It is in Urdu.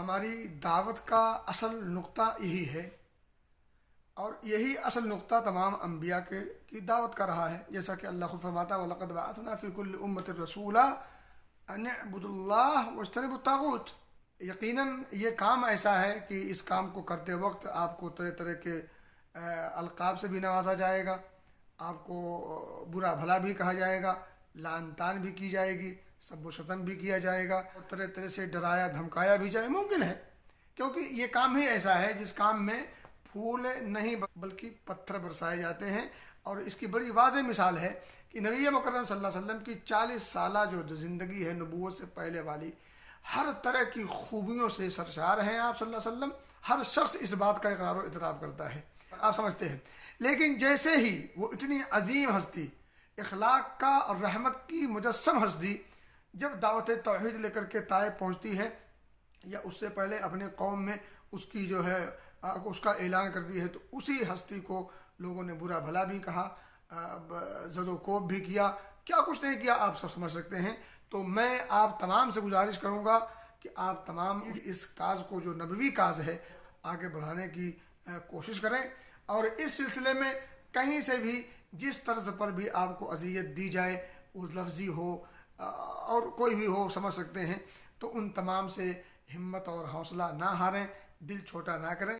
ہماری دعوت کا اصل نقطہ یہی ہے، اور یہی اصل نقطہ تمام انبیاء کی دعوت کا رہا ہے، جیسا کہ اللہ خود فرماتا ہے وَلَقَدْ بَعَثْنَا فِي كُلِّ أُمَّةٍ رَسُولًا أَنِ اعْبُدُوا اللَّهَ وَاجْتَنِبُوا الطَّاغُوتَ۔ یقیناً یہ کام ایسا ہے کہ اس کام کو کرتے وقت آپ کو طرح طرح کے القاب سے بھی نوازا جائے گا، آپ کو برا بھلا بھی کہا جائے گا، لعن طعن بھی کی جائے گی، سب و شتم بھی کیا جائے گا، اور طرح طرح سے ڈرایا دھمکایا بھی جائے، ممکن ہے کیونکہ یہ کام ہی ایسا ہے جس کام میں پھول نہیں بلکہ پتھر برسائے جاتے ہیں۔ اور اس کی بڑی واضح مثال ہے کہ نبی مکرم صلی اللہ علیہ وسلم کی 40 سالہ جو زندگی ہے نبوت سے پہلے والی، ہر طرح کی خوبیوں سے سرشار ہیں آپ صلی اللہ علیہ وسلم، ہر شخص اس بات کا اقرار و اعتراف کرتا ہے، آپ سمجھتے ہیں۔ لیکن جیسے ہی وہ اتنی عظیم ہستی، اخلاق کا اور رحمت کی مجسم ہستی، جب دعوت توحید لے کر کے طائف پہنچتی ہے یا اس سے پہلے اپنے قوم میں اس کی جو ہے اس کا اعلان کرتی ہے، تو اسی ہستی کو لوگوں نے برا بھلا بھی کہا، زد و کوب بھی کیا، کیا کچھ نہیں کیا، آپ سب سمجھ سکتے ہیں۔ تو میں آپ تمام سے گزارش کروں گا کہ آپ تمام اس کاز کو، جو نبوی کاز ہے، آگے بڑھانے کی کوشش کریں، اور اس سلسلے میں کہیں سے بھی جس طرز پر بھی آپ کو اذیت دی جائے، وہ لفظی ہو اور کوئی بھی ہو، سمجھ سکتے ہیں، تو ان تمام سے ہمت اور حوصلہ نہ ہاریں، دل چھوٹا نہ کریں۔